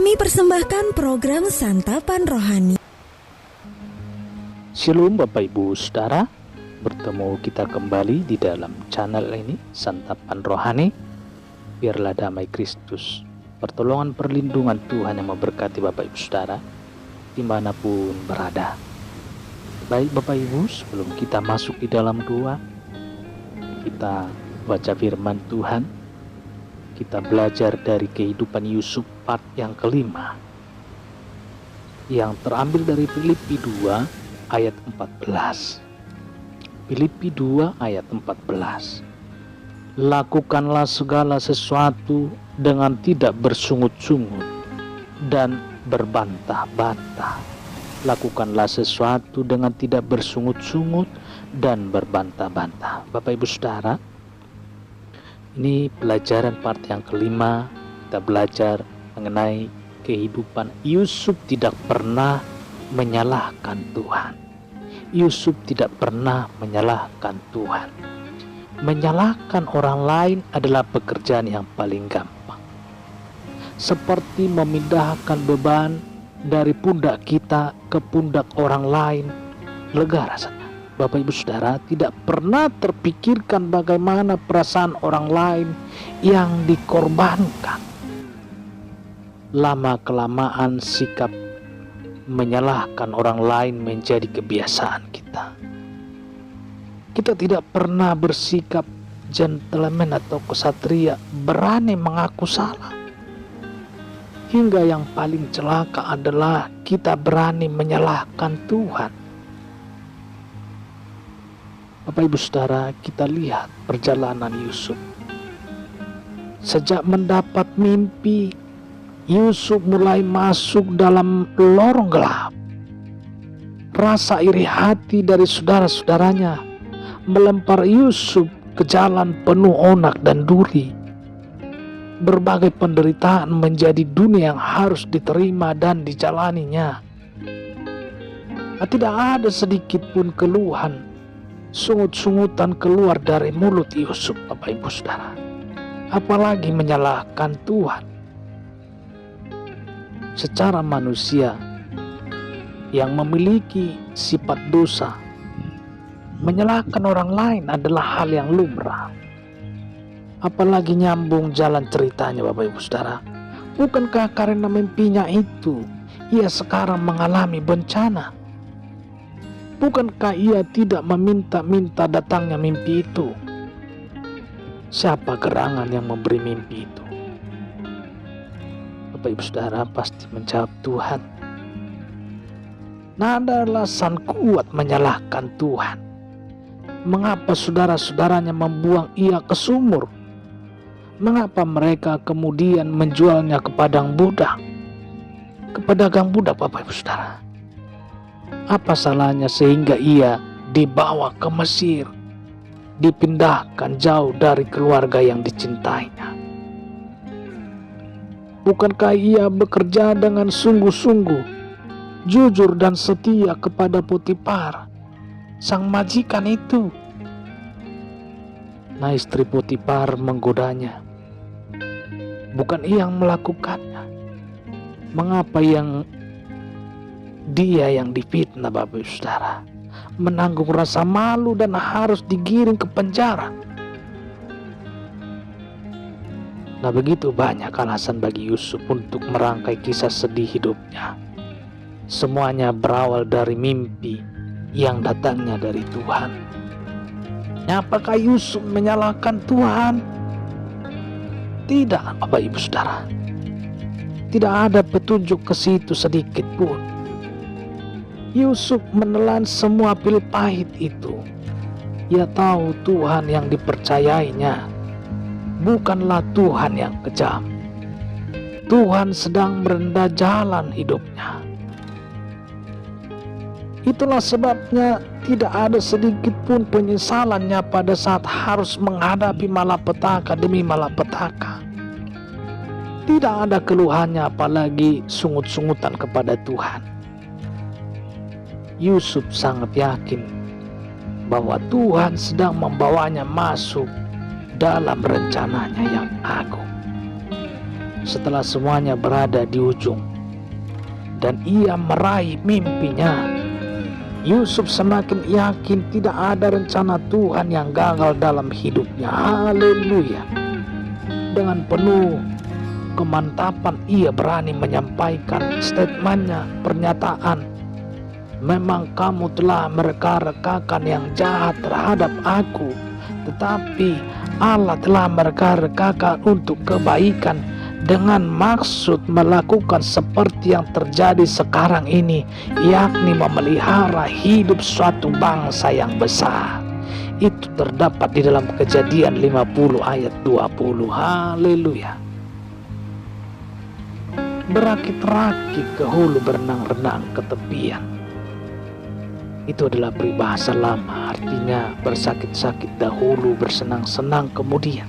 Kami persembahkan program Santapan Rohani. Shalom Bapak Ibu Saudara, bertemu kita kembali di dalam channel ini, Santapan Rohani. Biarlah damai Kristus, pertolongan perlindungan Tuhan yang memberkati Bapak Ibu Saudara dimanapun berada. Baik Bapak Ibu, sebelum kita masuk di dalam doa, kita baca firman Tuhan. Kita belajar dari kehidupan Yusuf part yang kelima, yang terambil dari Filipi 2 ayat 14. Filipi 2 ayat 14. Lakukanlah segala sesuatu dengan tidak bersungut-sungut dan berbantah-bantah. Lakukanlah sesuatu dengan tidak bersungut-sungut dan berbantah-bantah. Bapak Ibu Saudara, ini pelajaran part yang kelima. Kita belajar mengenai kehidupan Yusuf tidak pernah menyalahkan Tuhan. Yusuf tidak pernah menyalahkan Tuhan. Menyalahkan orang lain adalah pekerjaan yang paling gampang. Seperti memindahkan beban dari pundak kita ke pundak orang lain, lega rasanya. Bapak Ibu Saudara, tidak pernah terpikirkan bagaimana perasaan orang lain yang dikorbankan. Lama-kelamaan sikap menyalahkan orang lain menjadi kebiasaan kita. Kita tidak pernah bersikap gentleman atau kesatria, berani mengaku salah. Hingga yang paling celaka adalah kita berani menyalahkan Tuhan. Bapak Ibu Saudara, kita lihat perjalanan Yusuf. Sejak mendapat mimpi, Yusuf mulai masuk dalam lorong gelap. Rasa iri hati dari saudara-saudaranya melempar Yusuf ke jalan penuh onak dan duri. Berbagai penderitaan menjadi dunia yang harus diterima dan dijalaninya. Tidak ada sedikit pun keluhan, sungut-sungutan keluar dari mulut Yusuf, Bapak Ibu Saudara. Apalagi menyalahkan Tuhan. Secara manusia yang memiliki sifat dosa, menyalahkan orang lain adalah hal yang lumrah. Apalagi nyambung jalan ceritanya, Bapak Ibu Saudara. Bukankah karena mimpinya itu ia sekarang mengalami bencana? Bukankah ia tidak meminta-minta datangnya mimpi itu? Siapa gerangan yang memberi mimpi itu? Bapak Ibu Saudara pasti menjawab Tuhan. Nah, ada alasan kuat menyalahkan Tuhan. Mengapa saudara-saudaranya membuang ia ke sumur? Mengapa mereka kemudian menjualnya ke padang budak? Ke pedagang budak, Bapak Ibu Saudara. Apa salahnya sehingga ia dibawa ke Mesir, dipindahkan jauh dari keluarga yang dicintainya? Bukankah ia bekerja dengan sungguh-sungguh, jujur dan setia kepada Potifar, sang majikan itu? Nah, istri Potifar menggodanya. Bukan ia yang melakukannya. Mengapa dia yang difitnah, Bapak Ibu Saudara, menanggung rasa malu dan harus digiring ke penjara? Nah, begitu banyak alasan bagi Yusuf untuk merangkai kisah sedih hidupnya. Semuanya berawal dari mimpi yang datangnya dari Tuhan. Apakah Yusuf menyalahkan Tuhan? Tidak, Bapak Ibu Saudara. Tidak ada petunjuk ke situ sedikit pun. Yusuf menelan semua pil pahit itu. Ia tahu Tuhan yang dipercayainya bukanlah Tuhan yang kejam. Tuhan sedang merendah jalan hidupnya. Itulah sebabnya tidak ada sedikit pun penyesalannya pada saat harus menghadapi malapetaka demi malapetaka. Tidak ada keluhannya, apalagi sungut-sungutan kepada Tuhan. Yusuf sangat yakin bahwa Tuhan sedang membawanya masuk dalam rencananya yang agung. setelah semuanya berada di ujung dan ia meraih mimpinya, Yusuf semakin yakin tidak ada rencana Tuhan yang gagal dalam hidupnya. Haleluya. Dengan penuh kemantapan ia berani menyampaikan statementnya, pernyataan, memang kamu telah mereka-rekakan yang jahat terhadap aku, tetapi Allah telah mereka-rekakan untuk kebaikan dengan maksud melakukan seperti yang terjadi sekarang ini, yakni memelihara hidup suatu bangsa yang besar. Itu terdapat di dalam Kejadian 50 ayat 20. Haleluya. Berakit-rakit ke hulu, berenang-renang ke tepian. Itu adalah peribahasa lama, artinya bersakit-sakit dahulu, bersenang-senang kemudian.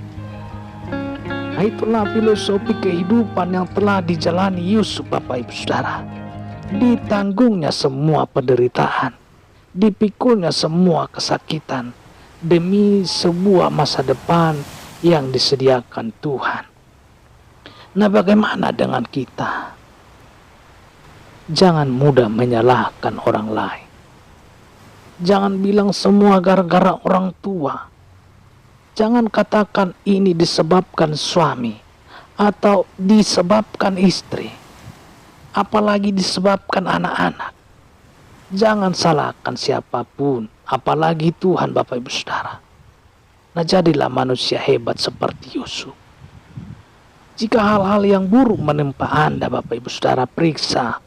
Nah, itulah filosofi kehidupan yang telah dijalani Yusuf, Bapak Ibu Saudara. Ditanggungnya semua penderitaan, dipikulnya semua kesakitan demi sebuah masa depan yang disediakan Tuhan. Nah, bagaimana dengan kita? Jangan mudah menyalahkan orang lain. Jangan bilang semua gara-gara orang tua. Jangan katakan ini disebabkan suami atau disebabkan istri, apalagi disebabkan anak-anak. Jangan salahkan siapapun, apalagi Tuhan, Bapak Ibu Saudara. Nah, jadilah manusia hebat seperti Yusuf. Jika hal-hal yang buruk menimpa Anda, Bapak Ibu Saudara, periksa,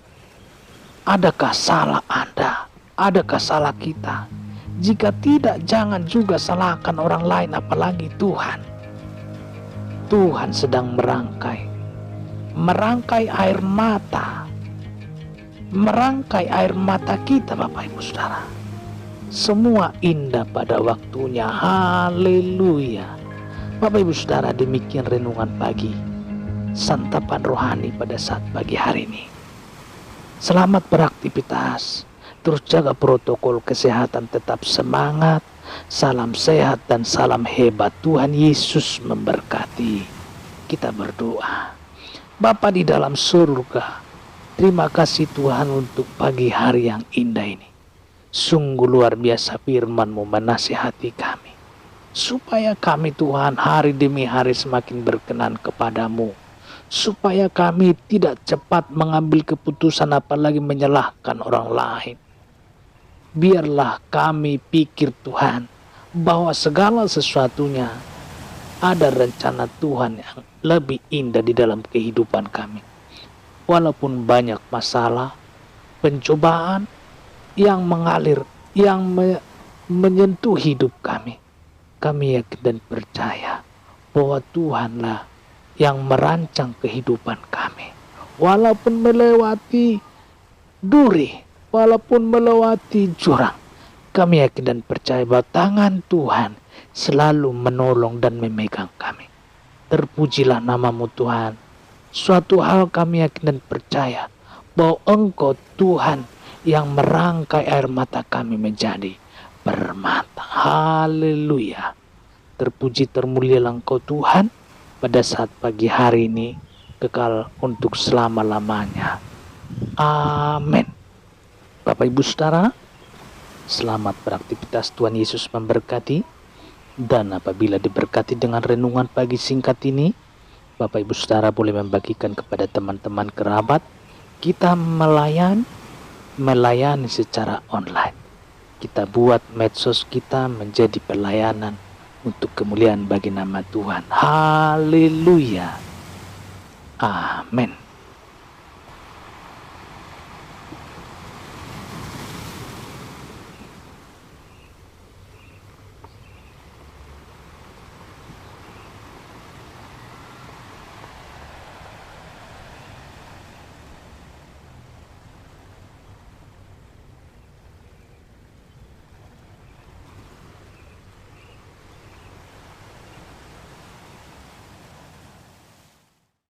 adakah salah Anda? Adakah salah kita? Jika tidak, jangan juga salahkan orang lain, apalagi Tuhan. Tuhan sedang merangkai air mata. Merangkai air mata kita, Bapak Ibu Saudara. Semua indah pada waktunya. Haleluya. Bapak Ibu Saudara, demikian renungan pagi, santapan rohani pada saat pagi hari ini. Selamat beraktivitas. Terus jaga protokol kesehatan, tetap semangat. Salam sehat dan salam hebat. Tuhan Yesus memberkati. Kita berdoa. Bapa di dalam surga, terima kasih Tuhan untuk pagi hari yang indah ini. Sungguh luar biasa firman-Mu menasihati kami, supaya kami Tuhan hari demi hari semakin berkenan kepadamu. Supaya kami tidak cepat mengambil keputusan apalagi menyalahkan orang lain. Biarlah kami pikir Tuhan bahwa segala sesuatunya ada rencana Tuhan yang lebih indah di dalam kehidupan kami. Walaupun banyak masalah, pencobaan yang mengalir, yang menyentuh hidup kami, kami yakin dan percaya bahwa Tuhanlah yang merancang kehidupan kami. Walaupun melewati duri, walaupun melewati jurang, kami yakin dan percaya bahwa tangan Tuhan selalu menolong dan memegang kami. Terpujilah nama-Mu Tuhan. Suatu hal kami yakin dan percaya bahwa Engkau Tuhan yang merangkai air mata kami menjadi permata. Haleluya. Terpuji termulialah Engkau Tuhan pada saat pagi hari ini, kekal untuk selama-lamanya. Amin. Bapak Ibu Saudara, selamat beraktivitas. Tuhan Yesus memberkati. Dan apabila diberkati dengan renungan pagi singkat ini, Bapak Ibu Saudara boleh membagikan kepada teman-teman kerabat. Kita melayani secara online. Kita buat medsos kita menjadi pelayanan untuk kemuliaan bagi nama Tuhan. Haleluya. Amin.